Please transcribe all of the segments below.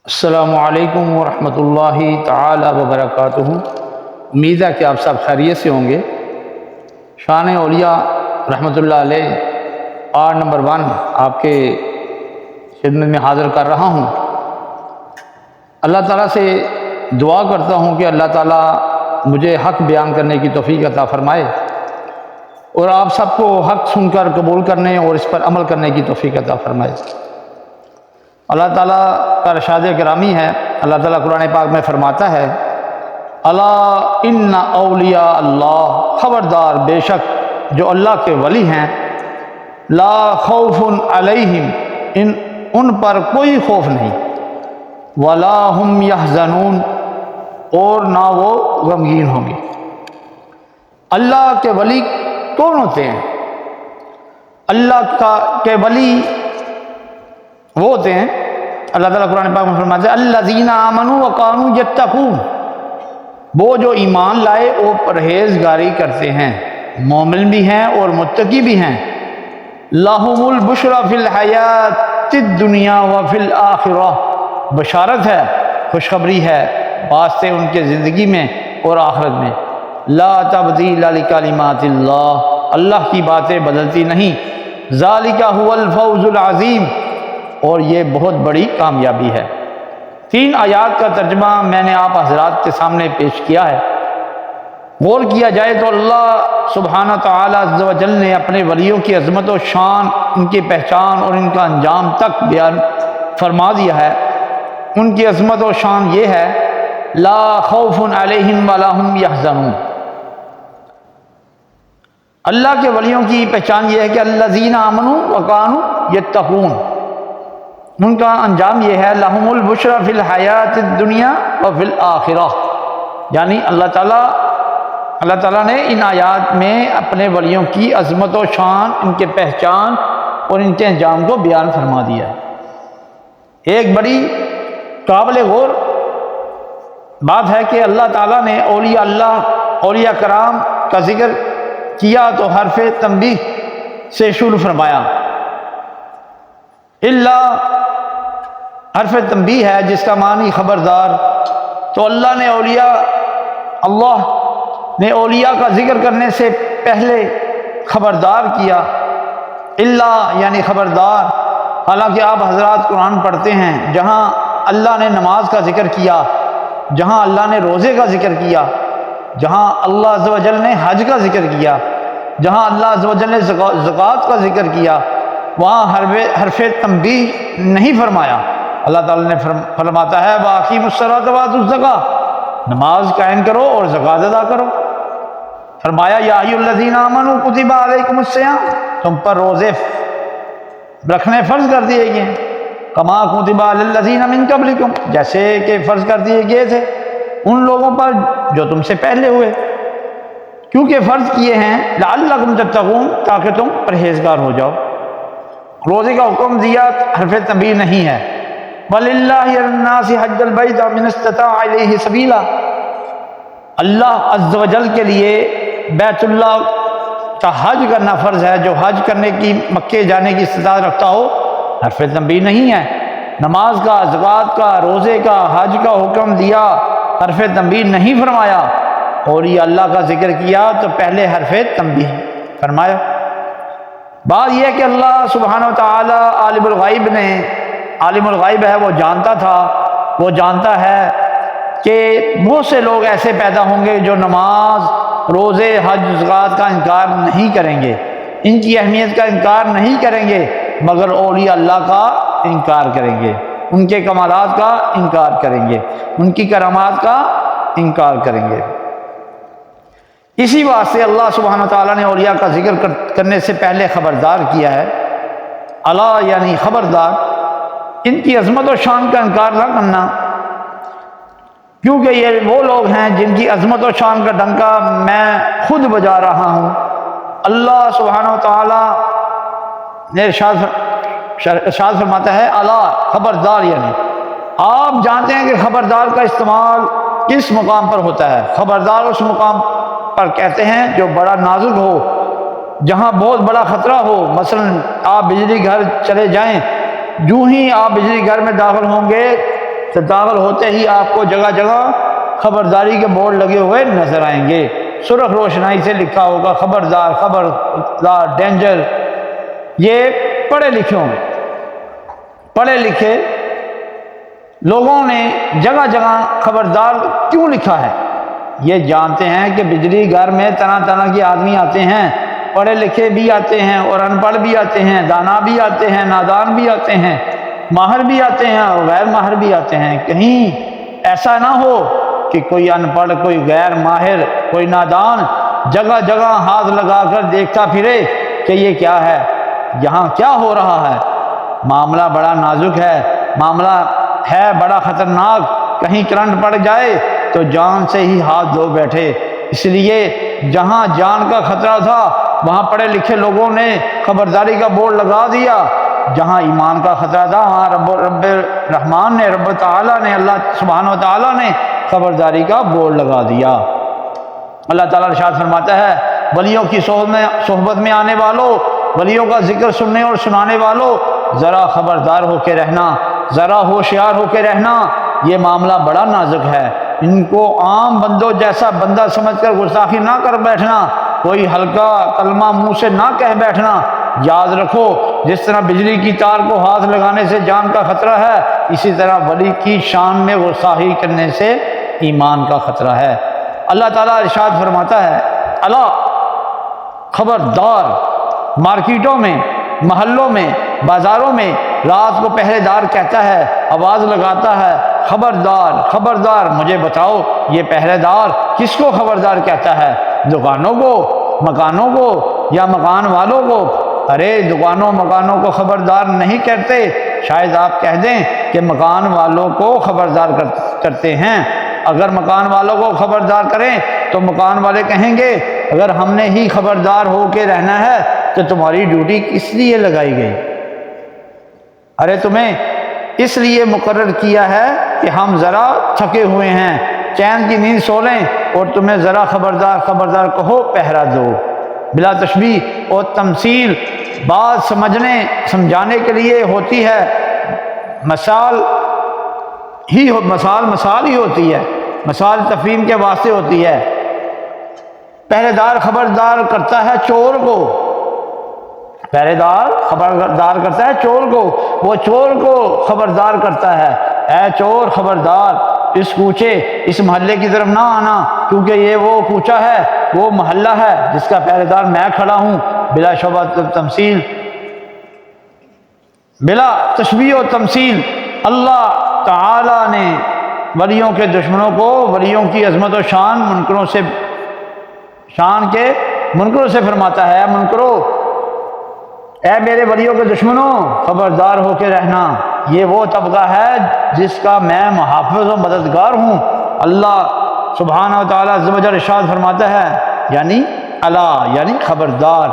السلام علیکم ورحمۃ اللہ تعالی وبرکاتہ۔ امید ہے کہ آپ سب خیریت سے ہوں گے۔ شان اولیاء رحمۃ اللہ علیہ پارٹ نمبر 1 آپ کے خدمت میں حاضر کر رہا ہوں۔ اللہ تعالیٰ سے دعا کرتا ہوں کہ اللہ تعالیٰ مجھے حق بیان کرنے کی توفیق عطا فرمائے اور آپ سب کو حق سن کر قبول کرنے اور اس پر عمل کرنے کی توفیق عطا فرمائے۔ اللہ تعالیٰ کا ارشاد گرامی ہے، اللہ تعالیٰ قرآن پاک میں فرماتا ہے، الا ان اولیاء اللہ، خبردار بے شک جو اللہ کے ولی ہیں، لا خوف علیہم، ان پر کوئی خوف نہیں، ولا ہم یحزنون، اور نہ وہ غمگین ہوں گے۔ اللہ کے ولی کون ہوتے ہیں؟ اللہ کے ولی وہ ہوتے ہیں، اللہ تعالیٰ قرآن پاک میں فرماتا ہے، الذین آمنوا وکانوا یتقون، وہ جو ایمان لائے وہ پرہیزگاری کرتے ہیں، مومن بھی ہیں اور متقی بھی ہیں۔ لہم البشری فی الحیات الدنیا وفی الآخرہ، بشارت ہے، خوشخبری ہے واسطے ان کے زندگی میں اور آخرت میں۔ لا تبدیل لکلمات اللہ، اللہ کی باتیں بدلتی نہیں۔ ذالک هو الفوز العظیم، اور یہ بہت بڑی کامیابی ہے۔ 3 آیات کا ترجمہ میں نے آپ حضرات کے سامنے پیش کیا ہے۔ غور کیا جائے تو اللہ سبحانہ تعالیٰ عز و جل نے اپنے ولیوں کی عظمت و شان، ان کی پہچان اور ان کا انجام تک بیان فرما دیا ہے۔ ان کی عظمت و شان یہ ہے، لا خوف علیہم ولا ہم یحزنون۔ اللہ کے ولیوں کی پہچان یہ ہے کہ الذین آمنوا وکانوا یتقون، ان کا انجام یہ ہے، لہم البشری فی الحیات الدنیا وفی الآخرہ، یعنی اللہ تعالیٰ نے ان آیات میں اپنے ولیوں کی عظمت و شان، ان کے پہچان اور ان کے انجام کو بیان فرما دیا۔ ایک بڑی قابل غور بات ہے کہ اللہ تعالیٰ نے اولیاء کرام کا ذکر کیا تو حرف تنبیہ سے شروع فرمایا۔ اللہ حرف تنبیہ ہے جس کا معنی خبردار، تو اللہ نے اولیاء کا ذکر کرنے سے پہلے خبردار کیا۔ اللہ یعنی خبردار، حالانکہ آپ حضرات قرآن پڑھتے ہیں، جہاں اللہ نے نماز کا ذکر کیا، جہاں اللہ نے روزے کا ذکر کیا، جہاں اللہ عز و جل نے حج کا ذکر کیا، جہاں اللہ عز و جل نے زکوٰۃ کا ذکر کیا، وہاں حرف تنبیہ نہیں فرمایا۔ اللہ تعالیٰ نے فرماتا ہے، وَأَقِیمُوا الصَّلَاةَ وَآتُوا الزَّکَاۃَ، نماز قائم کرو اور زکوٰۃ ادا کرو۔ فرمایا، یا ایھا الذین آمنوا کتب علیکم الصیام، تم پر روزے رکھنے فرض کر دیے گئے، کما کتب علی الذین من قبلکم، جیسے کہ فرض کر دیے گئے تھے ان لوگوں پر جو تم سے پہلے ہوئے، کیونکہ فرض کیے ہیں لعلکم تتقون، تاکہ تم پرہیزگار ہو جاؤ۔ روزے کا حکم دیا، حرف تنبیہ نہیں ہے۔ وَلِلَّهِ عَلَى النَّاسِ حَجَّ الْبَيْتِ مَنِ اسْتَطَاعَ إِلَيْهِ سَبِيلًا، اللہ عز و جل کے لیے بیت اللہ کا حج کرنا فرض ہے، جو حج کرنے کی، مکے جانے کی استطاعت رکھتا ہو۔ حرف تنبیہ نہیں ہے۔ نماز کا، زکوٰۃ کا، روزے کا، حج کا حکم دیا، حرف تنبیہ نہیں فرمایا، اور یہ اللہ کا ذکر کیا تو پہلے حرف تنبیہ فرمایا۔ بات یہ ہے کہ اللہ سبحانہ و تعالیٰ عالم الغیب ہے، وہ جانتا تھا، وہ جانتا ہے کہ بہت سے لوگ ایسے پیدا ہوں گے جو نماز، روزے، حج، زکوٰۃ کا انکار نہیں کریں گے، ان کی اہمیت کا انکار نہیں کریں گے، مگر اولیاء اللہ کا انکار کریں گے، ان کے کمالات کا انکار کریں گے، ان کی کرامات کا انکار کریں گے۔ اسی واسطے اللہ سبحانہ تعالیٰ نے اولیاء کا ذکر کرنے سے پہلے خبردار کیا ہے۔ الا یعنی خبردار، ان کی عظمت و شان کا انکار نہ کرنا، کیونکہ یہ وہ لوگ ہیں جن کی عظمت و شان کا ڈنکا میں خود بجا رہا ہوں۔ اللہ سبحانہ تعالیٰ نے ارشاد فرماتا ہے، الا خبردار، یعنی آپ جانتے ہیں کہ خبردار کا استعمال کس مقام پر ہوتا ہے۔ خبردار اس مقام پر کہتے ہیں جو بڑا نازک ہو، جہاں بہت بڑا خطرہ ہو۔ مثلا آپ بجلی گھر چلے جائیں، جو ہی آپ بجلی گھر میں داخل ہوں گے تو داخل ہوتے ہی آپ کو جگہ جگہ خبرداری کے بورڈ لگے ہوئے نظر آئیں گے، سرخ روشنائی سے لکھا ہوگا خبردار خبردار ڈینجر۔ یہ پڑھے لکھے لوگوں نے جگہ جگہ خبردار کیوں لکھا ہے؟ یہ جانتے ہیں کہ بجلی گھر میں طرح طرح کے آدمی آتے ہیں، پڑھے لکھے بھی آتے ہیں اور ان پڑھ بھی آتے ہیں، دانا بھی آتے ہیں، نادان بھی آتے ہیں، ماہر بھی آتے ہیں اور غیر ماہر بھی آتے ہیں۔ کہیں ایسا نہ ہو کہ کوئی ان پڑھ، کوئی غیر ماہر، کوئی نادان جگہ جگہ ہاتھ لگا کر دیکھتا پھرے کہ یہ کیا ہے، یہاں کیا ہو رہا ہے۔ معاملہ بڑا نازک ہے، معاملہ ہے بڑا خطرناک، کہیں کرنٹ پڑ جائے تو جان سے ہی ہاتھ دھو بیٹھے۔ اس لیے جہاں جان کا خطرہ تھا وہاں پڑھے لکھے لوگوں نے خبرداری کا بورڈ لگا دیا، جہاں ایمان کا خطرہ تھا وہاں رب رحمان نے، رب تعالیٰ نے، اللہ سبحانہ و تعالیٰ نے خبرداری کا بورڈ لگا دیا۔ اللہ تعالیٰ ارشاد فرماتا ہے، ولیوں کی صحبت میں آنے والوں، ولیوں کا ذکر سننے اور سنانے والوں، ذرا خبردار ہو کے رہنا، ذرا ہوشیار ہو کے رہنا، یہ معاملہ بڑا نازک ہے۔ ان کو عام بندوں جیسا بندہ سمجھ کر گستاخی نہ کر بیٹھنا، کوئی ہلکا کلمہ منہ سے نہ کہہ بیٹھنا۔ یاد رکھو، جس طرح بجلی کی تار کو ہاتھ لگانے سے جان کا خطرہ ہے، اسی طرح ولی کی شان میں گستاخی کرنے سے ایمان کا خطرہ ہے۔ اللہ تعالیٰ ارشاد فرماتا ہے، الا خبردار، مارکیٹوں میں، محلوں میں، بازاروں میں رات کو پہرے دار کہتا ہے، آواز لگاتا ہے، خبردار خبردار، مجھے بتاؤ یہ پہرے دار کس کو خبردار کہتا ہے؟ دکانوں کو، مکانوں کو یا مکان والوں کو؟ ارے دکانوں مکانوں کو خبردار نہیں کرتے، شاید آپ کہہ دیں کہ مکان والوں کو خبردار کرتے ہیں۔ اگر مکان والوں کو خبردار کریں تو مکان والے کہیں گے اگر ہم نے ہی خبردار ہو کے رہنا ہے تو تمہاری ڈیوٹی کس لیے لگائی گئی؟ ارے تمہیں اس لیے مقرر کیا ہے کہ ہم ذرا تھکے ہوئے ہیں، چین کی نیند سو لیں اور تمہیں ذرا خبردار خبردار کہو، پہرا دو۔ بلا تشبیہ اور تمثیل بات سمجھانے کے لیے ہوتی ہے، مثال ہی ہوتی ہے، مثال تفہیم کے واسطے ہوتی ہے۔ پہرے دار خبردار کرتا ہے چور کو، پہرے دار خبردار کرتا ہے چور کو، وہ چور کو خبردار کرتا ہے، اے چور خبردار، اس کوچے اس محلے کی طرف نہ آنا، کیونکہ یہ وہ کوچہ ہے، وہ محلہ ہے جس کا پہرے دار میں کھڑا ہوں۔ بلا شبہ تمثیل، بلا تشبیہ و تمثیل، اللہ تعالی نے ولیوں کے دشمنوں کو ولیوں کی عظمت و شان کے منکروں سے فرماتا ہے، اے منکرو، اے میرے ولیوں کے دشمنوں، خبردار ہو کے رہنا، یہ وہ طبقہ ہے جس کا میں محافظ و مددگار ہوں۔ اللہ سبحانہ و تعالیٰ عز و جل ارشاد فرماتا ہے، یعنی اللہ یعنی خبردار،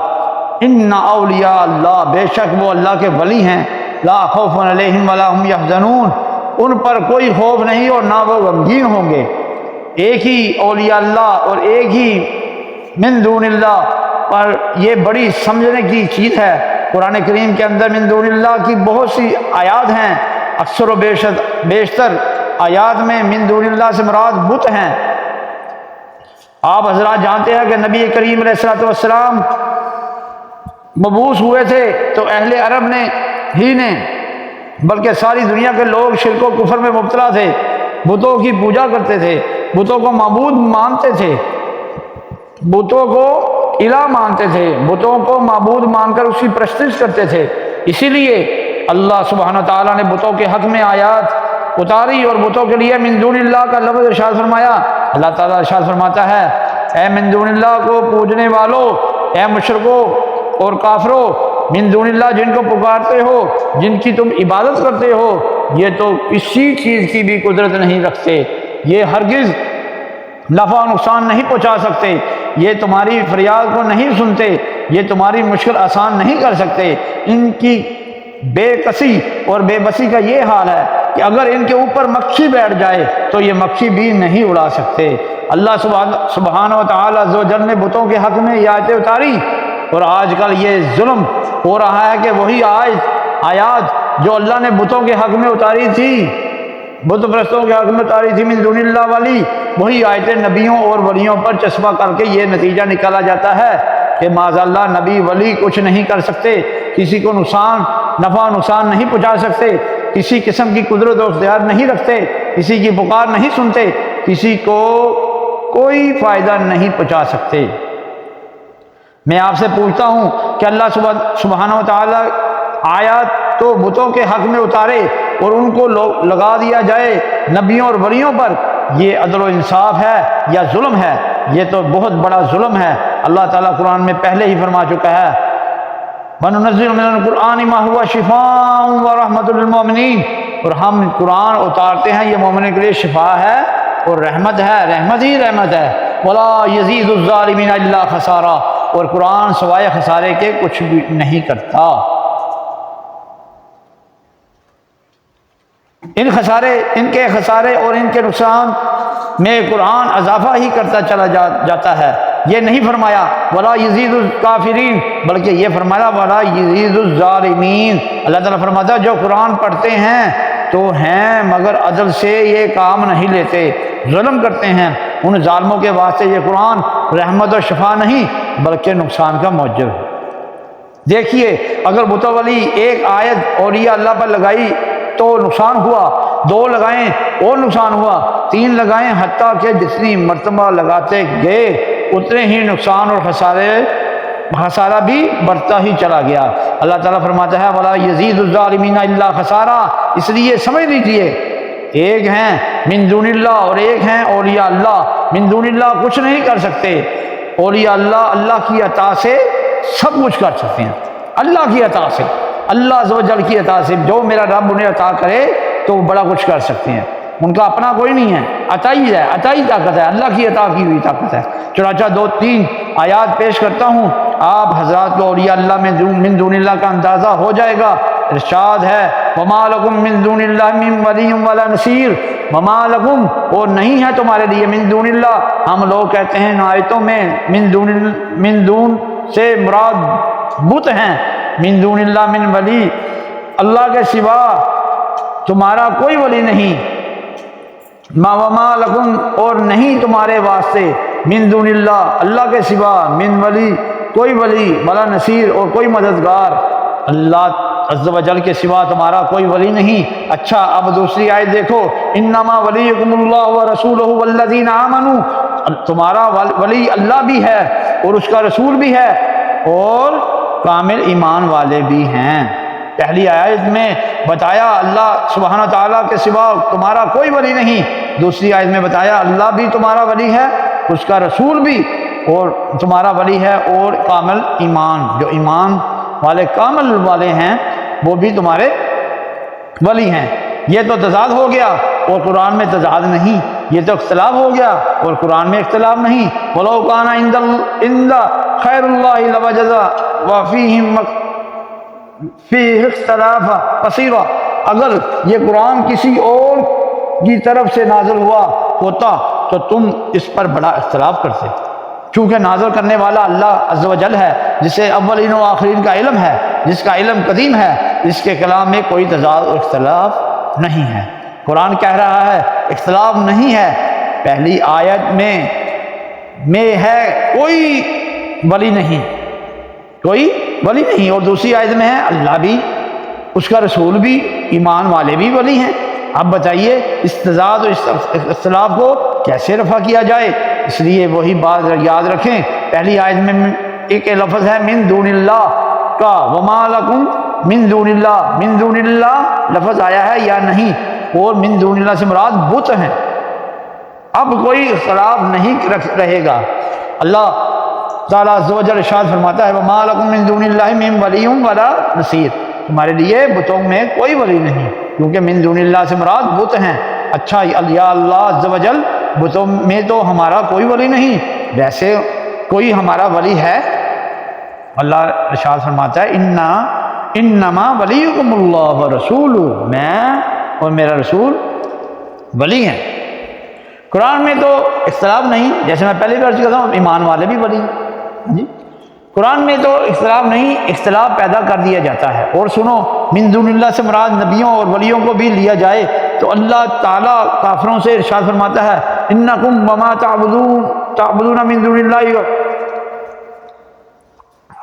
ان اولیاء اللہ، بے شک وہ اللہ کے ولی ہیں، لا خوف علیہم ولا هم یحزنون، ان پر کوئی خوف نہیں اور نہ وہ غمگین ہوں گے۔ ایک ہی اولیاء اللہ اور ایک ہی من دون اللہ، پر یہ بڑی سمجھنے کی چیز ہے۔ قرآن کریم کے اندر من دون اللہ کی بہت سی آیات ہیں، اکثر و بیشتر آیات میں من دون اللہ سے مراد بت ہیں۔ آپ حضرات جانتے ہیں کہ نبی کریم علیہ السلام مبعوث ہوئے تھے تو اہل عرب نے بلکہ ساری دنیا کے لوگ شرک و کفر میں مبتلا تھے، بتوں کی پوجا کرتے تھے، بتوں کو معبود مانتے تھے، بتوں کو الہ مانتے تھے، بتوں کو معبود مان کر اس کی پرستش کرتے تھے۔ اسی لیے اللہ سبحانہ تعالیٰ نے بتوں کے حق میں آیات اتاری اور بتوں کے لیے من دون اللہ کا لفظ ارشاد فرمایا۔ اللہ تعالیٰ ارشاد فرماتا ہے، اے من دون اللہ کو پوجنے والوں، اے مشرکوں اور کافروں، من دون اللہ جن کو پکارتے ہو، جن کی تم عبادت کرتے ہو، یہ تو کسی چیز کی بھی قدرت نہیں رکھتے، یہ ہرگز نفع و نقصان نہیں پہنچا سکتے، یہ تمہاری فریاد کو نہیں سنتے، یہ تمہاری مشکل آسان نہیں کر سکتے۔ ان کی بے کسی اور بے بسی کا یہ حال ہے کہ اگر ان کے اوپر مکھی بیٹھ جائے تو یہ مکھی بھی نہیں اڑا سکتے۔ اللہ سبحانہ و تعالیٰ عز و جل نے بتوں کے حق میں یہ آیتیں اتاری، اور آج کل یہ ظلم ہو رہا ہے کہ وہی آیات جو اللہ نے بتوں کے حق میں اتاری تھی بت پرستوں کے حق میں اتاری تھی من دون اللہ والی وہی آیتیں نبیوں اور ولیوں پر چسپاں کر کے یہ نتیجہ نکالا جاتا ہے کہ معاذ اللہ نبی ولی کچھ نہیں کر سکتے، کسی کو نفع نقصان نہیں پہنچا سکتے، کسی قسم کی قدرت و اختیار نہیں رکھتے، کسی کی پکار نہیں سنتے، کسی کو کوئی فائدہ نہیں پہنچا سکتے۔ میں آپ سے پوچھتا ہوں کہ اللہ سبحانہ و تعالیٰ آیات تو بتوں کے حق میں اتارے اور ان کو لگا دیا جائے نبیوں اور ولیوں پر، یہ عدل و انصاف ہے یا ظلم ہے؟ یہ تو بہت بڑا ظلم ہے۔ اللہ تعالیٰ قرآن میں پہلے ہی فرما چکا ہے وَنُنَزِّلُ مِنَ الْقُرْآنِ مَا هُوَ شِفَاءٌ وَرَحْمَةٌ لِلْمُؤْمِنِينَ، اور ہم قرآن اتارتے ہیں یہ مومنین کے لیے شفا ہے اور رحمت ہے، رحمت ہی رحمت ہے۔ وَلَا يَزِيدُ الظَّالِمِينَ إِلَّا خَسَارًا، اور قرآن سوائے خسارے کے کچھ بھی نہیں کرتا۔ ان کے خسارے اور ان کے نقصان میں قرآن اضافہ ہی کرتا چلا جاتا ہے۔ یہ نہیں فرمایا ولا یزید الکافرین، بلکہ یہ فرمایا ولا یزید الظالمین۔ اللہ تعالیٰ فرماتا ہے جو قرآن پڑھتے ہیں تو ہیں مگر عدل سے یہ کام نہیں لیتے، ظلم کرتے ہیں، ان ظالموں کے واسطے یہ قرآن رحمت و شفا نہیں بلکہ نقصان کا موجب ہے۔ دیکھیے اگر متولی ایک آیت اولیاء اللہ پر لگائی تو نقصان ہوا، 2 لگائیں اور نقصان ہوا، 3 لگائیں، حتیٰ کہ جتنی مرتبہ لگاتے گئے اتنے ہی نقصان اور خسارہ بھی بڑھتا ہی چلا گیا۔ اللہ تعالیٰ فرماتا ہے وَلَا يَزِيدُ الظَّالِمِينَ إِلَّا خَسَارًا، اس لیے سمجھ لیجئے ایک ہیں من دون اللہ اور ایک ہیں اولیاء اللہ۔ من دون اللہ کچھ نہیں کر سکتے، اولیاء اللہ کی عطا سے سب کچھ کر سکتے ہیں، اللہ کی عطا سے، اللہ عز و جل کی عطا سے جو میرا رب انہیں عطا کرے تو وہ بڑا کچھ کر سکتے ہیں، ان کا اپنا کوئی نہیں ہے، عطائی ہے، عطائی طاقت ہے، اللہ کی عطا کی ہوئی طاقت ہے۔ چنانچہ 2-3 آیات پیش کرتا ہوں، آپ حضرات کو اولیاء اللہ میں من دون اللہ کا اندازہ ہو جائے گا۔ ارشاد ہے وَمَا لَكُم مِّن دُونِ اللَّهِ مِن وَلِيٍّ وَلَا نَصِيرٍ، وَمَا لَكُم اور نہیں ہے تمہارے لیے من دون اللہ، ہم لوگ کہتے ہیں ان آیتوں میں من دون سے مراد بت ہیں، من دون اللہ من ولی، اللہ کے سوا تمہارا کوئی ولی نہیں، وَمَا لَكُم اور نہیں تمہارے واسطے من دون اللہ کے سوا من ولی کوئی ولی ولا نصیر اور کوئی مددگار، اللہ عز و جل کے سوا تمہارا کوئی ولی نہیں۔ اچھا اب دوسری آیت دیکھو انما ولیکم اللہ ورسولہ والذین آمنوا، تمہارا ولی اللہ بھی ہے اور اس کا رسول بھی ہے اور کامل ایمان والے بھی ہیں۔ پہلی آیت میں بتایا اللہ سبحانہ تعالیٰ کے سوا تمہارا کوئی ولی نہیں، دوسری آیت میں بتایا اللہ بھی تمہارا ولی ہے، اس کا رسول بھی اور تمہارا ولی ہے، اور کامل ایمان، جو ایمان والے کامل والے ہیں وہ بھی تمہارے ولی ہیں۔ یہ تو تضاد ہو گیا اور قرآن میں تضاد نہیں، یہ تو اختلاف ہو گیا اور قرآن میں اختلاف نہیں۔ وَلَوْ كَانَ عِنْدَ خَيْرُ اللَّهِ لَوَجَدَ وَفِيهِ اخْتَلَافًا كَثِيرًا، اگر یہ قرآن کسی اور کی طرف سے نازل ہوتا تو تم اس پر بڑا اختلاف کرتے، چونکہ نازل کرنے والا اللہ عز و جل ہے، جسے اولین و آخرین کا علم ہے، جس کا علم قدیم ہے، جس کے کلام میں کوئی تضاد و اختلاف نہیں ہے۔ قرآن کہہ رہا ہے اختلاف نہیں ہے، پہلی آیت میں ہے کوئی ولی نہیں، کوئی ولی نہیں، اور دوسری آیت میں ہے اللہ بھی، اس کا رسول بھی، ایمان والے بھی ولی ہیں۔ اب بتائیے اس تضاد و اس اختلاف کو کیسے رفع کیا جائے؟ اس لیے وہی بات یاد رکھیں، پہلی آیت میں ایک لفظ ہے من دون اللہ کا، وما لکم من دون اللہ، من دون اللہ لفظ آیا ہے یا نہیں، اور من دون اللہ سے مراد بت ہیں۔ اب کوئی اختلاف نہیں رہے گا۔ اللہ تعالیٰ عز و جل ارشاد فرماتا ہے وما لکم من دون اللہ من ولی ولا نصیر، تمہارے لیے بتوں میں کوئی ولی نہیں، کیونکہ من دون اللہ سے مراد بت ہیں۔ اچھا یا اللہ عز و جل بتوں میں تو ہمارا کوئی ولی نہیں، ویسے کوئی ہمارا ولی ہے؟ اللہ ارشاد فرماتا ہے انما ولیکم اللہ ورسولہ، میں اور میرا رسول ولی ہیں۔ قرآن میں تو اختلاف نہیں، جیسے میں پہلے بھی عرض کرتا ہوں ایمان والے بھی ولی ہیں جی، قرآن میں تو اختلاف نہیں، اختلاف پیدا کر دیا جاتا ہے۔ اور سنو، من دون اللہ سے مراد نبیوں اور ولیوں کو بھی لیا جائے تو اللہ تعالیٰ کافروں سے ارشاد فرماتا ہے انکم وما تعبدون من دون اللہ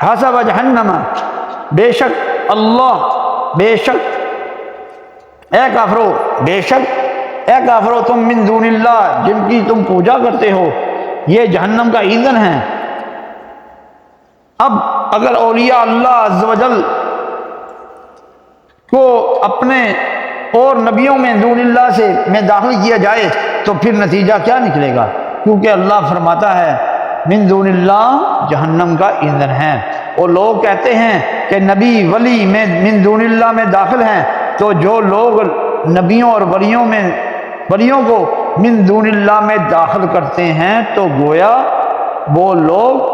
حسب جہنم، بے شک اللہ، بے شک اے کافرو تم من دون اللہ جن کی تم پوجا کرتے ہو یہ جہنم کا ایندھن ہے۔ اب اگر اولیاء اللہ عز و جل کو اپنے اور نبیوں میں دون اللہ سے میں داخل کیا جائے تو پھر نتیجہ کیا نکلے گا؟ کیونکہ اللہ فرماتا ہے من دون اللہ جہنم کا ایندھن ہے۔ اور لوگ کہتے ہیں کہ نبی ولی میں من دون اللہ میں داخل ہیں، تو جو لوگ نبیوں اور ولیوں کو من دون اللہ میں داخل کرتے ہیں تو گویا وہ لوگ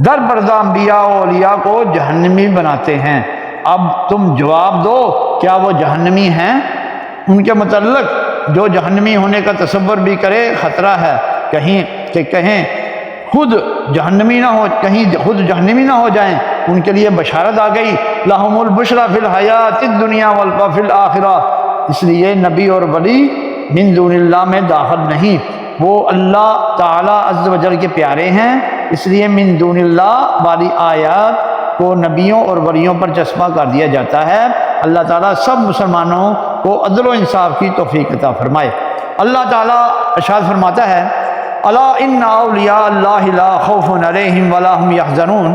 در پردہ انبیاء و اولیاء کو جہنمی بناتے ہیں۔ اب تم جواب دو، کیا وہ جہنمی ہیں؟ ان کے متعلق جو جہنمی ہونے کا تصور بھی کرے خطرہ ہے، کہیں خود جہنمی نہ ہو جائیں۔ ان کے لیے بشارت آ گئی، لہم البشریٰ فی الحیات الدنیا وفی الآخرہ۔ اس لیے نبی اور ولی من دون اللہ میں داخل نہیں، وہ اللہ تعالیٰ عز و جل کے پیارے ہیں، اس لیے من دون اللہ والی آیات کو نبیوں اور ولیوں پر چسپاں کر دیا جاتا ہے۔ اللہ تعالیٰ سب مسلمانوں کو عدل و انصاف کی توفیق عطا فرمائے۔ اللہ تعالیٰ ارشاد فرماتا ہے الا ان اولیاء اللہ لا خوف علیہم ولا هم یحزنون،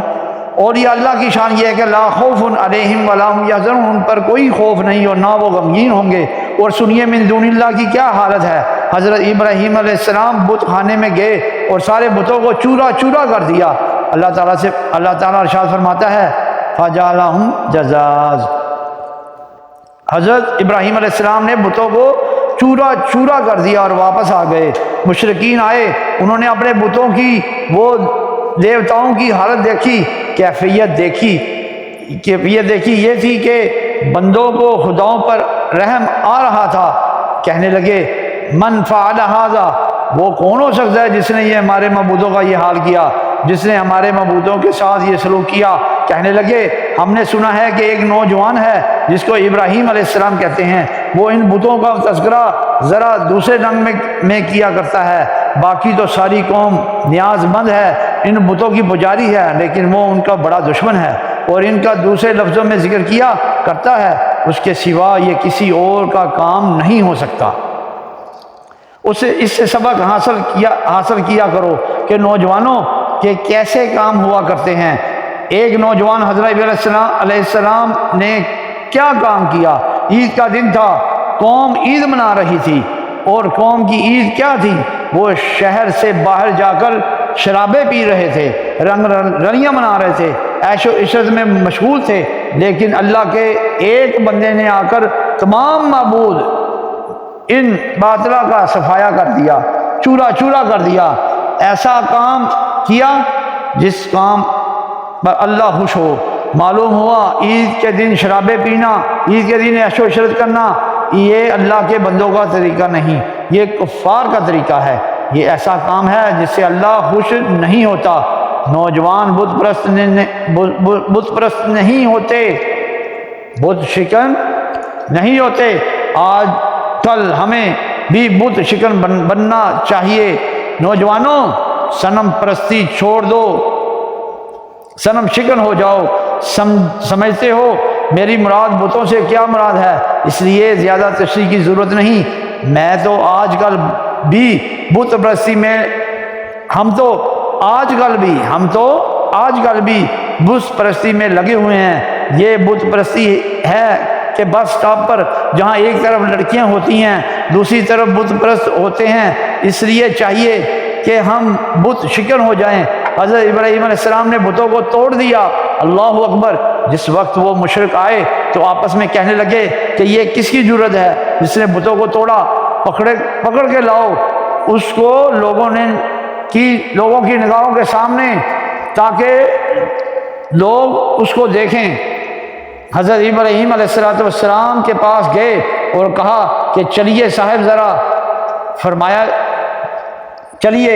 اولیاء اللہ کی شان یہ ہے کہ لا خوف علیہم ولا هم یحزنون، ان پر کوئی خوف نہیں اور نہ وہ غمگین ہوں گے۔ اور سنیے من دون اللہ کی کیا حالت ہے۔ حضرت ابراہیم علیہ السلام بت خانے میں گئے اور سارے بتوں کو چورا چورا کر دیا۔ اللہ تعالیٰ ارشاد فرماتا ہے فجعلہم جزاز، حضرت ابراہیم علیہ السلام نے بتوں کو چورا چورا کر دیا اور واپس آ گئے۔ مشرکین آئے، انہوں نے اپنے بتوں کی، وہ دیوتاؤں کی حالت دیکھی، کیفیت دیکھی یہ تھی کہ بندوں کو خداؤں پر رحم آ رہا تھا۔ کہنے لگے من فعل ھذا، وہ کون ہو سکتا ہے جس نے یہ ہمارے معبودوں کا یہ حال کیا، جس نے ہمارے معبودوں کے ساتھ یہ سلوک کیا۔ کہنے لگے ہم نے سنا ہے کہ ایک نوجوان ہے جس کو ابراہیم علیہ السلام کہتے ہیں، وہ ان بتوں کا تذکرہ ذرا دوسرے رنگ میں کیا کرتا ہے، باقی تو ساری قوم نیاز مند ہے، ان بتوں کی پجاری ہے، لیکن وہ ان کا بڑا دشمن ہے اور ان کا دوسرے لفظوں میں ذکر کیا کرتا ہے، اس کے سوا یہ کسی اور کا کام نہیں ہو سکتا۔ اس سے سبق حاصل کیا کرو کہ نوجوانوں کے کیسے کام ہوا کرتے ہیں۔ ایک نوجوان حضرت علیہ السلام نے کیا کام کیا؟ عید کا دن تھا، قوم عید منا رہی تھی، اور قوم کی عید کیا تھی؟ وہ شہر سے باہر جا کر شرابیں پی رہے تھے، رنگ رلیاں منا رہے تھے، عیش و عشرت میں مشغول تھے، لیکن اللہ کے ایک بندے نے آ کر تمام معبود ان باطلہ کا صفایا کر دیا، چورا چورا کر دیا۔ ایسا کام کیا جس کام پر اللہ خوش ہو۔ معلوم ہوا عید کے دن شرابیں پینا، عید کے دن عیش و عشرت کرنا، یہ اللہ کے بندوں کا طریقہ نہیں، یہ کفار کا طریقہ ہے، یہ ایسا کام ہے جس سے اللہ خوش نہیں ہوتا۔ نوجوان بت پرست نہیں ہوتے، بت شکن نہیں ہوتے۔ آج کل ہمیں بھی بت شکن بننا چاہیے۔ نوجوانوں، صنم پرستی چھوڑ دو، صنم شکن ہو جاؤ۔ سمجھتے ہو میری مراد بتوں سے کیا مراد ہے، اس لیے زیادہ تشریح کی ضرورت نہیں۔ میں تو آج کل بھی بت پرستی میں ہم تو آج کل بھی بت پرستی میں لگے ہوئے ہیں۔ یہ بت پرستی ہے کہ بس اسٹاپ پر جہاں ایک طرف لڑکیاں ہوتی ہیں دوسری طرف بت پرست ہوتے ہیں، اس لیے چاہیے کہ ہم بت شکن ہو جائیں۔ حضرت ابراہیم علیہ السلام نے بتوں کو توڑ دیا، اللہ اکبر۔ جس وقت وہ مشرک آئے تو آپس میں کہنے لگے کہ یہ کس کی جرت ہے جس نے بتوں کو توڑا، پکڑ کے لاؤ اس کو لوگوں کی نگاہوں کے سامنے، تاکہ لوگ اس کو دیکھیں۔ حضرت ابراہیم علیہ السلام کے پاس گئے اور کہا کہ چلیے صاحب ذرا، فرمایا چلیے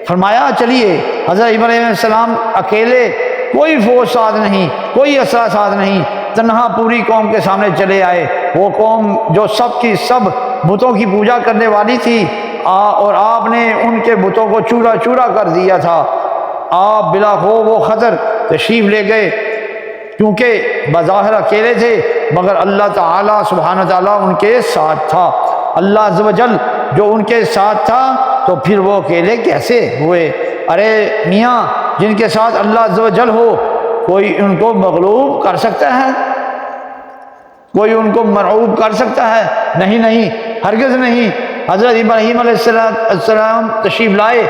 فرمایا چلیے حضرت ابراہیم علیہ السلام اکیلے، کوئی فوج ساتھ نہیں، کوئی اسلحہ ساتھ نہیں، تنہا پوری قوم کے سامنے چلے آئے۔ وہ قوم جو سب کی سب بتوں کی پوجا کرنے والی تھی، اور آپ نے ان کے بتوں کو چورا چورا کر دیا تھا۔ آپ بلا خوف و خطر تشریف لے گئے، کیونکہ بظاہر اکیلے تھے مگر اللہ تعالیٰ سبحانہ تعالیٰ ان کے ساتھ تھا۔ اللہ عز و جل جو ان کے ساتھ تھا تو پھر وہ اکیلے کیسے ہوئے؟ ارے میاں، جن کے ساتھ اللہ عز و جل ہو کوئی ان کو مغلوب کر سکتا ہے؟ کوئی ان کو مرعوب کر سکتا ہے؟ نہیں نہیں، ہرگز نہیں۔ حضرت ابراہیم علیہ السلام تشریف لائے،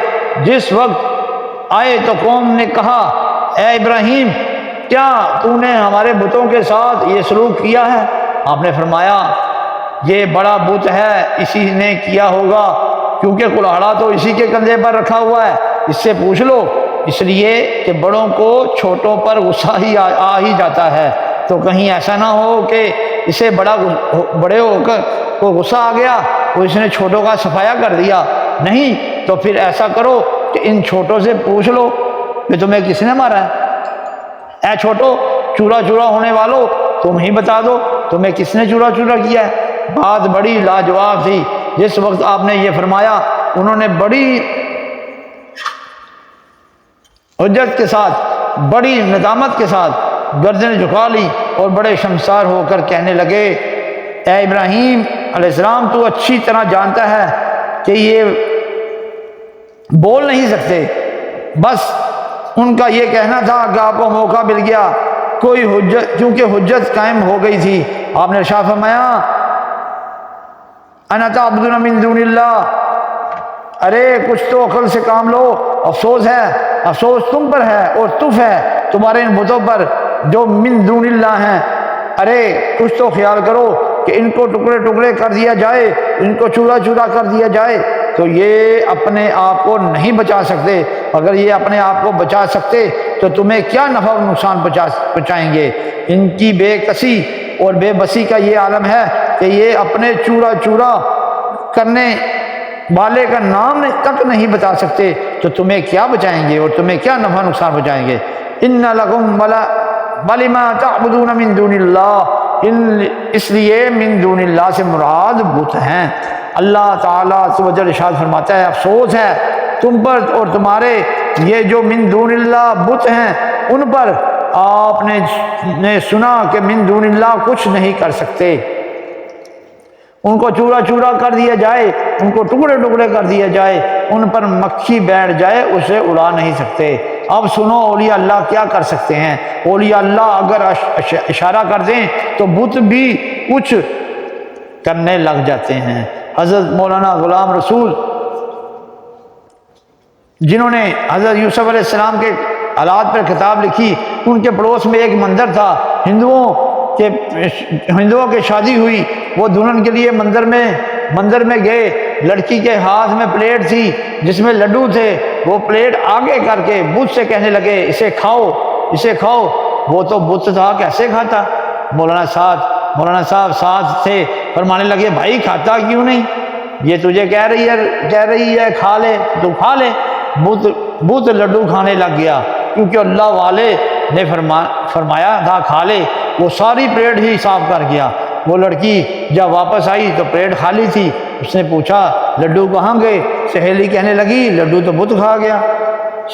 جس وقت آئے تو قوم نے کہا اے ابراہیم، کیا تو نے ہمارے بتوں کے ساتھ یہ سلوک کیا ہے؟ آپ نے فرمایا یہ بڑا بت ہے، اسی نے کیا ہوگا، کیونکہ کلاڑا تو اسی کے کندھے پر رکھا ہوا ہے، اس سے پوچھ لو۔ اس لیے کہ بڑوں کو چھوٹوں پر غصہ ہی آ ہی جاتا ہے، تو کہیں ایسا نہ ہو کہ اسے بڑے ہو کر کو غصہ آ گیا تو اس نے چھوٹوں کا صفایا کر دیا۔ نہیں تو پھر ایسا کرو کہ ان چھوٹوں سے پوچھ لو کہ تمہیں کس نے مارا ہے؟ اے چھوٹو، چورا چورا ہونے والو، تم ہی بتا دو تمہیں کس نے چورا چورا کیا ہے؟ بات بڑی لاجواب تھی۔ جس وقت آپ نے یہ فرمایا، انہوں نے بڑی حجت کے ساتھ، بڑی ندامت کے ساتھ گردن جھکا لی اور بڑے شرمسار ہو کر کہنے لگے اے ابراہیم علیہ السلام، تو اچھی طرح جانتا ہے کہ یہ بول نہیں سکتے، بس ان کا یہ کہنا تھا کہ آپ کو موقع مل گیا کوئی حجت، کیونکہ حجت قائم ہو گئی تھی۔ آپ نے ارشاد فرمایا انا تعبدون من دون اللہ، ارے کچھ تو عقل سے کام لو، افسوس ہے، افسوس تم پر ہے اور تف ہے تمہارے ان بتوں پر جو من دون اللہ ہیں۔ ارے کچھ تو خیال کرو کہ ان کو ٹکڑے ٹکڑے کر دیا جائے، ان کو چورا چورا کر دیا جائے تو یہ اپنے آپ کو نہیں بچا سکتے۔ اگر یہ اپنے آپ کو بچا سکتے تو تمہیں کیا نفع و نقصان پہنچائیں گے؟ ان کی بے کسی اور بے بسی کا یہ عالم ہے کہ یہ اپنے چورا چورا کرنے والے کا نام تک نہیں بتا سکتے، تو تمہیں کیا بچائیں گے اور تمہیں کیا نفع نقصان پہنچائیں گے؟ ان لکم ولما تعبدون من دون اللہ، اس لیے من دون اللہ سے مراد بت ہیں۔ اللہ تعالیٰ ارشاد فرماتا ہے افسوس ہے تم پر اور تمہارے یہ جو من دون اللہ بت ہیں ان پر۔ آپ نے سنا کہ من دون اللہ کچھ نہیں کر سکتے، ان کو چورا چورا کر دیا جائے، ان کو ٹکڑے ٹکڑے کر دیا جائے، ان پر مکھی بیٹھ جائے اسے اڑا نہیں سکتے۔ اب سنو اولیاء اللہ کیا کر سکتے ہیں۔ اولیاء اللہ اگر اشارہ کر دیں تو بت بھی کچھ کرنے لگ جاتے ہیں۔ حضرت مولانا غلام رسول، جنہوں نے حضرت یوسف علیہ السلام کے حالات پر کتاب لکھی، ان کے پڑوس میں ایک مندر تھا، ہندوؤں کے شادی ہوئی، وہ دلہن کے لیے مندر میں گئے، لڑکی کے ہاتھ میں پلیٹ تھی جس میں لڈو تھے، وہ پلیٹ آگے کر کے بت سے کہنے لگے اسے کھاؤ، اسے کھاؤ۔ وہ تو بت تھا، کیسے کھاتا؟ مولانا صاحب ساتھ تھے، فرمانے لگے بھائی کھاتا کیوں نہیں؟ یہ تجھے کہہ رہی ہے کھا لے تو کھا لے۔ بت لڈو کھانے لگ گیا، کیونکہ اللہ والے نے فرمایا تھا کھا لے۔ وہ ساری پلیٹ ہی صاف کر گیا۔ وہ لڑکی جب واپس آئی تو پلیٹ خالی تھی۔ اس نے پوچھا لڈو کہاں گئے؟ سہیلی کہنے لگی لڈو تو بت کھا گیا۔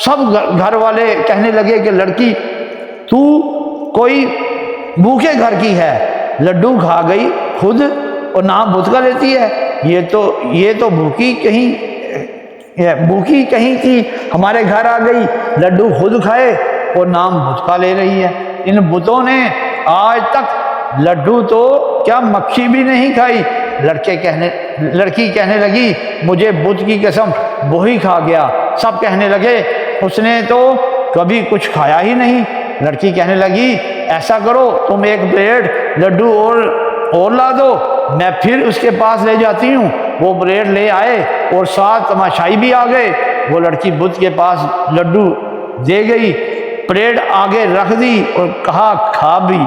سب گھر والے کہنے لگے کہ لڑکی تو کوئی بھوکے گھر کی ہے، لڈو کھا گئی خود اور نام بت کا لیتی ہے، یہ تو بھوکی کہیں تھی، ہمارے گھر آ گئی، لڈو خود کھائے اور نام بت کا لے رہی ہے۔ ان بتوں نے آج تک لڈو تو کیا مکھی بھی نہیں کھائی۔ لڑکی کہنے لگی مجھے بت کی قسم وہی کھا گیا۔ سب کہنے لگے اس نے تو کبھی کچھ کھایا ہی نہیں۔ لڑکی کہنے لگی ایسا کرو تم ایک پلیٹ لڈو اور لا دو، میں پھر اس کے پاس لے جاتی ہوں۔ وہ پلیٹ لے آئے اور ساتھ تماشائی بھی آ گئے۔ وہ لڑکی بت کے پاس لڈو دے گئی، پلیٹ آگے رکھ دی اور کہا کھا بھی،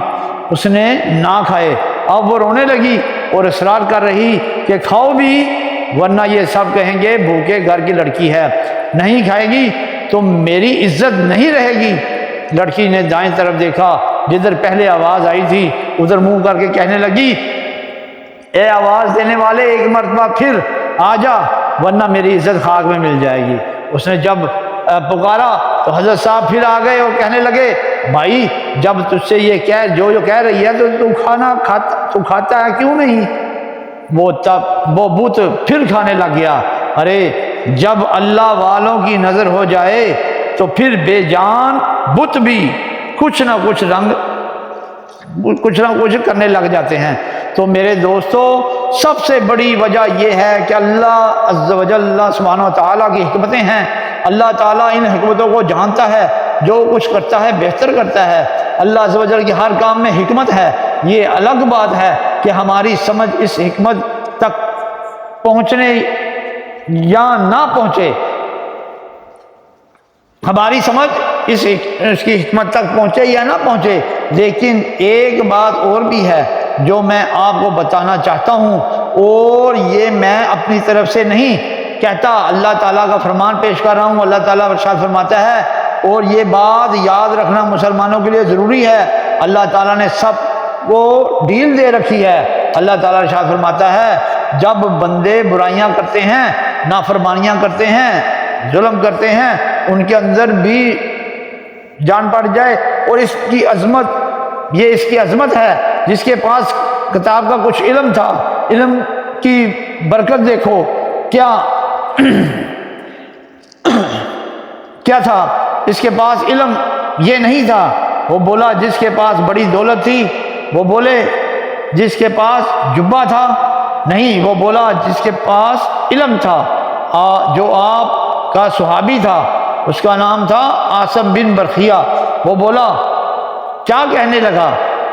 اس نے نہ کھائے۔ اب وہ رونے لگی اور اصرار کر رہی کہ کھاؤ بھی ورنہ یہ سب کہیں گے بھوکے گھر کی لڑکی ہے۔ نہیں کھائے گی تو میری عزت نہیں رہے گی۔ لڑکی نے دائیں طرف دیکھا، جدھر پہلے آواز آئی تھی ادھر منہ کر کے کہنے لگی، اے آواز دینے والے ایک مرتبہ پھر آ جا ورنہ میری عزت خاک میں مل جائے گی۔ اس نے جب پکارا تو حضرت صاحب پھر آ گئے اور کہنے لگے، بھائی جب تجھ سے یہ جو کہہ رہی ہے تو تو کھاتا ہے کیوں نہیں؟ وہ بت پھر کھانے لگ گیا۔ ارے جب اللہ والوں کی نظر ہو جائے تو پھر بے جان بت بھی کچھ نہ کچھ کرنے لگ جاتے ہیں۔ تو میرے دوستو، سب سے بڑی وجہ یہ ہے کہ اللہ عز و جل، اللہ سبحانہ و تعالیٰ کی حکمتیں ہیں۔ اللہ تعالیٰ ان حکمتوں کو جانتا ہے، جو کچھ کرتا ہے بہتر کرتا ہے۔ اللہ عز و جل کی ہر کام میں حکمت ہے۔ یہ الگ بات ہے کہ ہماری سمجھ اس حکمت تک پہنچنے یا نہ پہنچے، ہماری سمجھ اس کی حکمت تک پہنچے یا نہ پہنچے۔ لیکن ایک بات اور بھی ہے جو میں آپ کو بتانا چاہتا ہوں، اور یہ میں اپنی طرف سے نہیں کہتا، اللہ تعالیٰ کا فرمان پیش کر رہا ہوں۔ اللہ تعالیٰ ارشاد فرماتا ہے، اور یہ بات یاد رکھنا مسلمانوں کے لیے ضروری ہے، اللہ تعالیٰ نے سب کو ڈیل دے رکھی ہے۔ اللہ تعالیٰ ارشاد فرماتا ہے، جب بندے برائیاں کرتے ہیں، نافرمانیاں کرتے ہیں، ظلم کرتے ہیں، ان کے اندر بھی جان پڑ جائے، اور اس کی عظمت ہے، جس کے پاس کتاب کا کچھ علم تھا، علم کی برکت دیکھو کیا تھا، اس کے پاس علم یہ نہیں تھا۔ وہ بولا جس کے پاس بڑی دولت تھی، وہ بولے جس کے پاس جبہ تھا، نہیں، وہ بولا جس کے پاس علم تھا۔ جو آپ کا صحابی تھا، اس کا نام تھا عاصم بن برخیہ، وہ بولا، کیا کہنے لگا،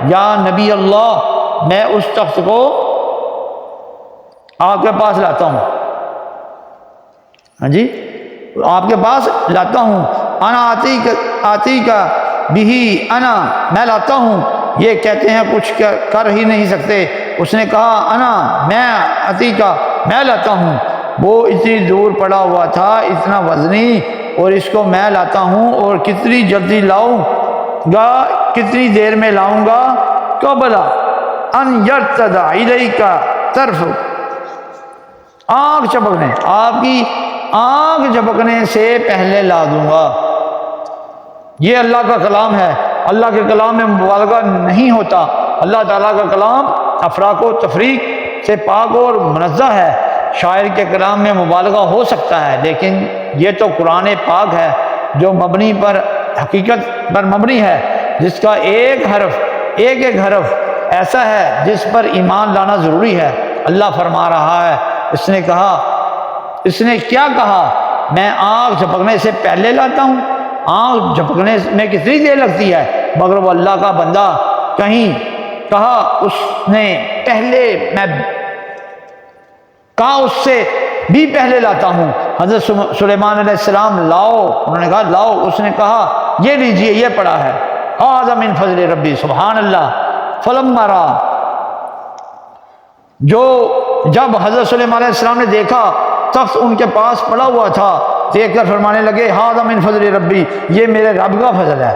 یا نبی اللہ، میں اس تخت کو آپ کے پاس لاتا ہوں، ہاں جی، آپ کے پاس لاتا ہوں، انا آتی کا بھی، انا، میں لاتا ہوں، یہ کہتے ہیں کچھ کر ہی نہیں سکتے۔ اس نے کہا، انا، میں آتی کا، میں لاتا ہوں، وہ اتنی دور پڑا ہوا تھا، اتنا وزنی، اور اس کو میں لاتا ہوں، اور کتنی جلدی لاؤں گا، کتنی دیر میں لاؤں گا، قبل ان یرتد الیک طرف، آنکھ چپکنے، آپ کی آنکھ جھپکنے سے پہلے لا دوں گا۔ یہ اللہ کا کلام ہے، اللہ کے کلام میں مبالغہ نہیں ہوتا۔ اللہ تعالیٰ کا کلام افراق و تفریق سے پاک اور منزہ ہے۔ شاعر کے کلام میں مبالغہ ہو سکتا ہے، لیکن یہ تو قرآن پاک ہے جو مبنی پر، حقیقت پر مبنی ہے، جس کا ایک ایک حرف ایسا ہے جس پر ایمان لانا ضروری ہے۔ اللہ فرما رہا ہے، اس نے کیا کہا، میں آنکھ جھپکنے سے پہلے لاتا ہوں۔ آنکھ جھپکنے میں کتنی دیر لگتی ہے، مگر وہ اللہ کا بندہ کہا اس نے پہلے، میں کہا اس سے بھی پہلے لاتا ہوں۔ حضرت سلیمان علیہ السلام لاؤ، انہوں نے کہا لاؤ، اس نے کہا یہ لیجئے، یہ پڑا ہے، ھذا من فضل ربی، سبحان اللہ۔ فلما را، جب حضرت سلیمان علیہ السلام نے دیکھا تخت ان کے پاس پڑا ہوا تھا، دیکھ کر فرمانے لگے، ھذا من فضل ربی، یہ میرے رب کا فضل ہے۔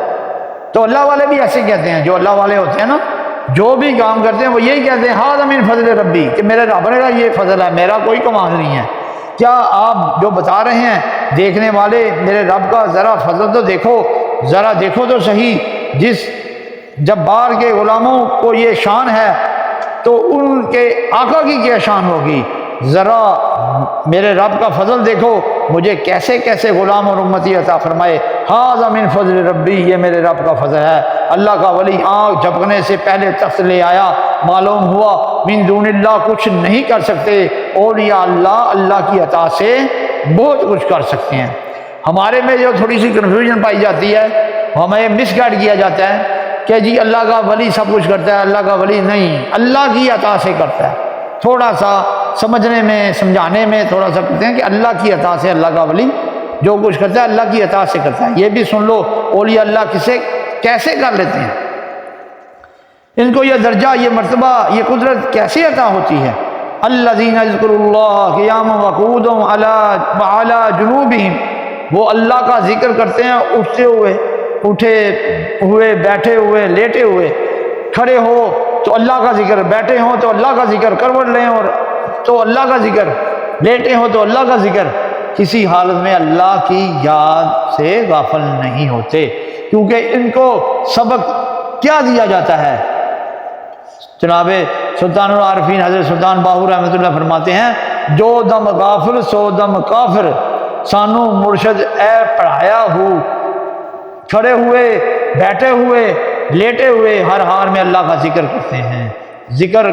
تو اللہ والے بھی ایسے کہتے ہیں، جو اللہ والے ہوتے ہیں نا، جو بھی کام کرتے ہیں وہ یہی کہتے ہیں، ھذا من فضل ربی، کہ میرے رب کا یہ فضل ہے، میرا کوئی کمال نہیں ہے۔ کیا آپ جو بتا رہے ہیں دیکھنے والے، میرے رب کا ذرا فضل تو دیکھو، ذرا دیکھو تو صحیح، جس جبار کے غلاموں کو یہ شان ہے تو ان کے آقا کی کیا شان ہوگی؟ ذرا میرے رب کا فضل دیکھو، مجھے کیسے کیسے غلام اور امتی عطا فرمائے۔ ھذا من فضل ربی، یہ میرے رب کا فضل ہے۔ اللہ کا ولی آنکھ جھپکنے سے پہلے تخت لے آیا، معلوم ہوا من دون اللہ کچھ نہیں کر سکتے، اولیاء اللہ کی عطا سے بہت کچھ کر سکتے ہیں۔ ہمارے میں جو تھوڑی سی کنفیوژن پائی جاتی ہے، ہمیں مس گائیڈ کیا جاتا ہے کہ جی اللہ کا ولی سب کچھ کرتا ہے، اللہ کا ولی نہیں، اللہ کی عطا سے کرتا ہے۔ تھوڑا سا سمجھنے میں، سمجھانے میں تھوڑا سا کہتے ہیں کہ اللہ کی عطا سے اللہ کا ولی جو کچھ کرتا ہے اللہ کی عطا سے کرتا ہے۔ یہ بھی سن لو، اولیاء اللہ کیسے کر لیتے ہیں، ان کو یہ درجہ، یہ مرتبہ، یہ قدرت کیسے عطا ہوتی ہے۔ الذین یذکرون اللہ قیاما وقعودا وعلی جنوبہم، وہ اللہ کا ذکر کرتے ہیں اٹھتے ہوئے، اٹھے ہوئے، بیٹھے ہوئے، لیٹے ہوئے، کھڑے ہو تو اللہ کا ذکر، بیٹھے ہوں تو اللہ کا ذکر، کروٹ لیں اور تو اللہ کا ذکر، لیٹے ہوں تو اللہ کا ذکر، کسی حالت میں اللہ کی یاد سے غافل نہیں ہوتے، کیونکہ ان کو سبق کیا دیا جاتا ہے؟ جناب سلطان العارفین حضرت سلطان باہو رحمۃ اللہ فرماتے ہیں، جو دم غافل سو دم کافر، سانو مرشد اے پڑھایا ہو، کھڑے ہوئے، بیٹھے ہوئے، لیٹے ہوئے، ہر حال میں اللہ کا ذکر کرتے ہیں، ذکر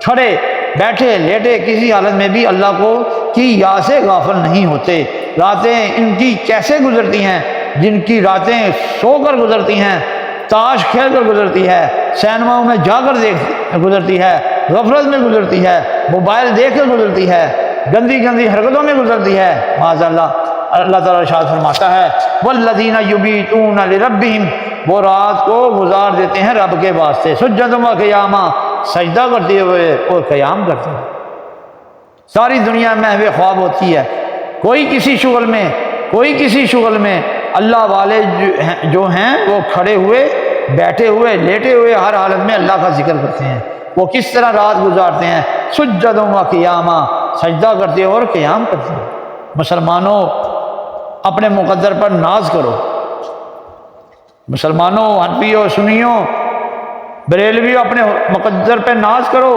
کھڑے بیٹھے لیٹے کسی حالت میں بھی اللہ کو کی یاد سے غافل نہیں ہوتے۔ راتیں ان کی کیسے گزرتی ہیں؟ جن کی راتیں سو کر گزرتی ہیں، تاش کھیل کر گزرتی ہے، سینماؤں میں جا کر گزرتی ہے، غفلت میں گزرتی ہے، موبائل دیکھ کر گزرتی ہے، گندی گندی حرکتوں میں گزرتی ہے، معاذ اللہ۔ اللہ تعالیٰ ارشاد فرماتا ہے والذین یبیتون لربہم، وہ رات کو گزار دیتے ہیں رب کے واسطے، سجدا و قیاما، سجدہ کرتے ہوئے اور قیام کرتے ہیں۔ ساری دنیا محو خواب ہوتی ہے، کوئی کسی شغل میں، کوئی کسی شغل میں، اللہ والے جو ہیں وہ کھڑے ہوئے، بیٹھے ہوئے، لیٹے ہوئے، ہر حالت میں اللہ کا ذکر کرتے ہیں۔ وہ کس طرح رات گزارتے ہیں؟ سجدا و قیاما، سجدہ کرتے اور قیام کرتے ہیں۔ مسلمانوں اپنے مقدر پر ناز کرو، مسلمانوں، حنفیوں، سنیوں، بریلویوں، اپنے مقدر پہ ناز کرو۔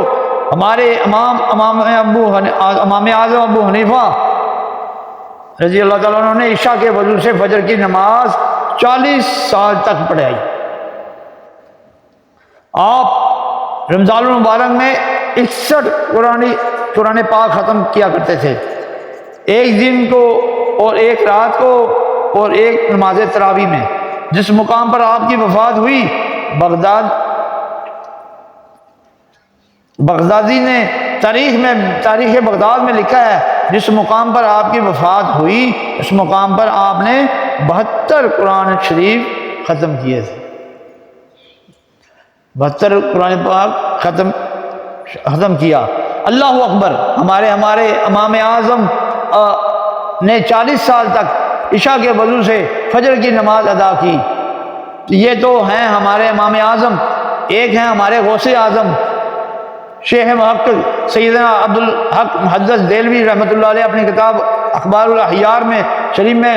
ہمارے امام اعظم ابو حنیفہ رضی اللہ تعالیٰ عنہ نے عشاء کے وضو سے فجر کی نماز 40 سال تک پڑھائی۔ آپ رمضان المبارک میں 61 قرآن پاک ختم کیا کرتے تھے، ایک دن کو اور ایک رات کو اور ایک نماز تراویح میں۔ جس مقام پر آپ کی وفات ہوئی، بغدادی نے تاریخ بغداد میں لکھا ہے، جس مقام پر آپ کی وفات ہوئی اس مقام پر آپ نے 72 قرآن شریف ختم کیے تھے، 72 قرآن پاک ختم کیا۔ اللہ اکبر۔ ہمارے امام اعظم نے 40 سال تک عشاء کے وضو سے فجر کی نماز ادا کی۔ یہ تو ہیں ہمارے امام اعظم، ایک ہیں ہمارے غوث اعظم شیخ محقق سیدنا عبدالحق محدث دہلوی رحمۃ اللہ علیہ اپنی کتاب اخبار الاحیار میں شریف میں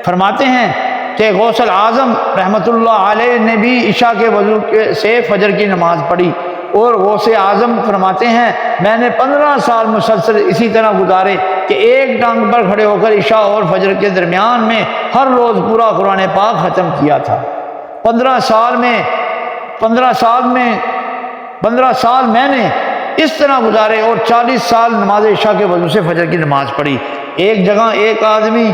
فرماتے ہیں کہ غوث الاعظم رحمۃ اللہ علیہ نے بھی عشاء کے وضو سے فجر کی نماز پڑھی، اور غوث اعظم فرماتے ہیں میں نے 15 سال مسلسل اسی طرح گزارے کہ ایک ٹانگ پر کھڑے ہو کر عشاء اور فجر کے درمیان میں ہر روز پورا قرآن پاک ختم کیا تھا۔ 15 سال میں نے اس طرح گزارے اور 40 سال نماز عشاء کے وضو سے فجر کی نماز پڑھی۔ ایک جگہ ایک آدمی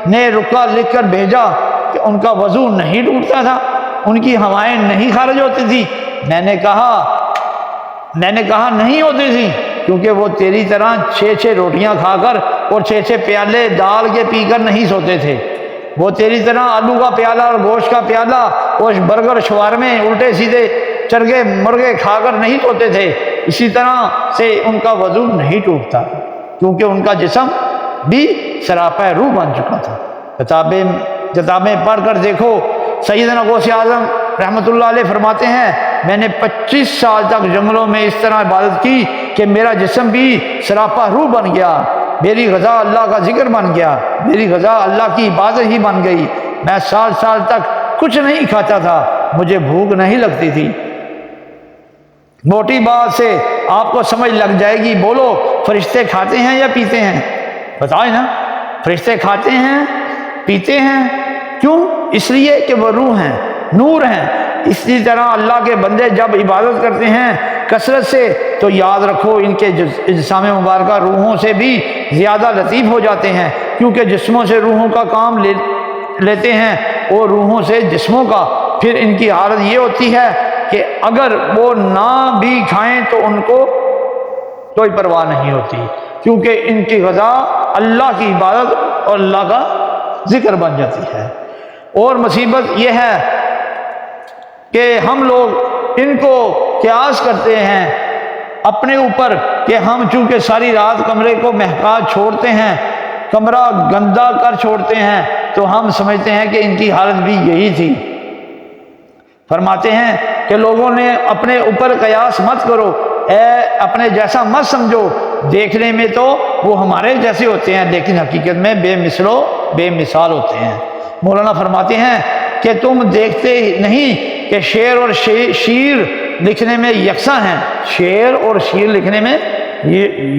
نے رکا لکھ کر بھیجا کہ ان کا وضو نہیں ٹوٹتا تھا، ان کی ہوائیں نہیں خارج ہوتی تھی۔ میں نے کہا نہیں ہوتی تھی، کیونکہ وہ تیری طرح 6 روٹیاں کھا کر اور 6 پیالے دال کے پی کر نہیں سوتے تھے، وہ تیری طرح آلو کا پیالہ اور گوشت کا پیالہ اور برگر شوارمے الٹے سیدھے چرگے مرغے کھا کر نہیں سوتے تھے۔ اسی طرح سے ان کا وضو نہیں ٹوٹتا، کیونکہ ان کا جسم بھی سراپا روح بن چکا تھا۔ کتابیں پڑھ کر دیکھو، سیدنا غوث اعظم رحمۃ اللہ علیہ فرماتے ہیں میں نے 25 سال تک جنگلوں میں اس طرح عبادت کی کہ میرا جسم بھی سراپا روح بن گیا، میری غذا اللہ کا ذکر بن گیا، میری غذا اللہ کی عبادت ہی بن گئی۔ میں سال تک کچھ نہیں کھاتا تھا، مجھے بھوک نہیں لگتی تھی۔ موٹی بات سے آپ کو سمجھ لگ جائے گی، بولو فرشتے کھاتے ہیں یا پیتے ہیں؟ بتائیں نا، فرشتے کھاتے ہیں پیتے ہیں، کیوں؟ اس لیے کہ وہ روح ہیں، نور ہیں۔ اسی طرح اللہ کے بندے جب عبادت کرتے ہیں کثرت سے تو یاد رکھو ان کے اجسام مبارکہ روحوں سے بھی زیادہ لطیف ہو جاتے ہیں، کیونکہ جسموں سے روحوں کا کام لیتے ہیں اور روحوں سے جسموں کا۔ پھر ان کی حالت یہ ہوتی ہے کہ اگر وہ نہ بھی کھائیں تو ان کو کوئی پرواہ نہیں ہوتی، کیونکہ ان کی غذا اللہ کی عبادت اور اللہ کا ذکر بن جاتی ہے۔ اور مصیبت یہ ہے کہ ہم لوگ ان کو قیاس کرتے ہیں اپنے اوپر کہ ہم چونکہ ساری رات کمرے کو محتاج چھوڑتے ہیں کمرہ گندا کر چھوڑتے ہیں تو ہم سمجھتے ہیں کہ ان کی حالت بھی یہی تھی۔ فرماتے ہیں کہ لوگوں نے اپنے اوپر قیاس مت کرو، اپنے جیسا مت سمجھو، دیکھنے میں تو وہ ہمارے جیسے ہوتے ہیں لیکن حقیقت میں بے مثل و بے مثال ہوتے ہیں۔ مولانا فرماتے ہیں کہ تم دیکھتے نہیں کہ شعر اور شیر لکھنے میں یکساں ہیں، شعر اور شیر لکھنے میں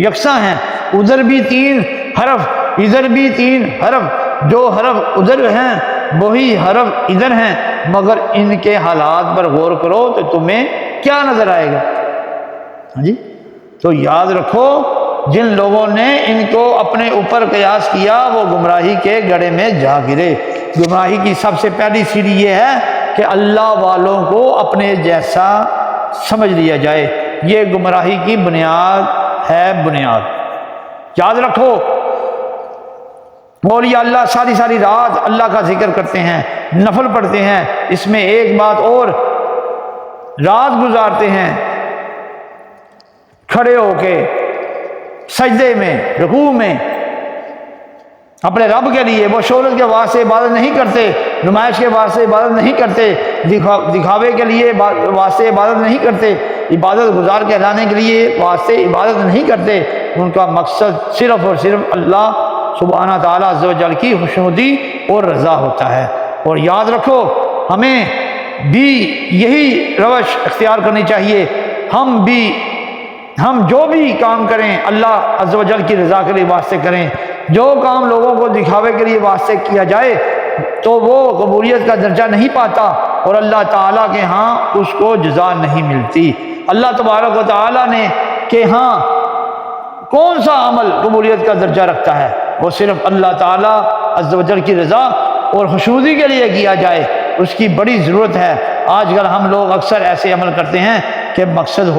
یکساں ہیں، ادھر بھی 3 حرف ادھر بھی 3 حرف، جو حرف ادھر ہیں وہی حرف ادھر ہیں، مگر ان کے حالات پر غور کرو تو تمہیں کیا نظر آئے گا؟ جی تو یاد رکھو جن لوگوں نے ان کو اپنے اوپر قیاس کیا وہ گمراہی کے گڑھے میں جا گرے۔ گمراہی کی سب سے پہلی سیڑھی یہ ہے کہ اللہ والوں کو اپنے جیسا سمجھ لیا جائے، یہ گمراہی کی بنیاد ہے، بنیاد یاد رکھو۔ اولیاء اللہ ساری رات اللہ کا ذکر کرتے ہیں، نفل پڑھتے ہیں، اس میں ایک بات اور، رات گزارتے ہیں کھڑے ہو کے سجدے میں، رکوع میں، اپنے رب کے لیے۔ وہ شہرت کے واسطے عبادت نہیں کرتے، نمائش کے واسطے عبادت نہیں کرتے، دکھاوے کے لیے واسطے عبادت نہیں کرتے، عبادت گزار کہلانے کے لیے واسطے عبادت نہیں کرتے۔ ان کا مقصد صرف اور صرف اللہ سبحانہ تعالیٰ عز و جل کی خوشنودی اور رضا ہوتا ہے۔ اور یاد رکھو ہمیں بھی یہی روش اختیار کرنی چاہیے، ہم جو بھی کام کریں اللہ عز و جل کی رضا کے لیے واسطے کریں، جو کام لوگوں کو دکھاوے کے لیے واسطے کیا جائے تو وہ قبولیت کا درجہ نہیں پاتا اور اللہ تعالیٰ کے ہاں اس کو جزا نہیں ملتی۔ اللہ تبارک و تعالیٰ نے کہ ہاں کون سا عمل قبولیت کا درجہ رکھتا ہے، وہ صرف اللہ تعالیٰ عز و جل کی رضا اور خوشنودی کے لیے کیا جائے، اس کی بڑی ضرورت ہے۔ آج کل ہم لوگ اکثر ایسے عمل کرتے ہیں کہ مقصد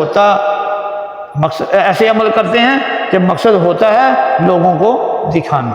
ہوتا ہے لوگوں کو دکھانا۔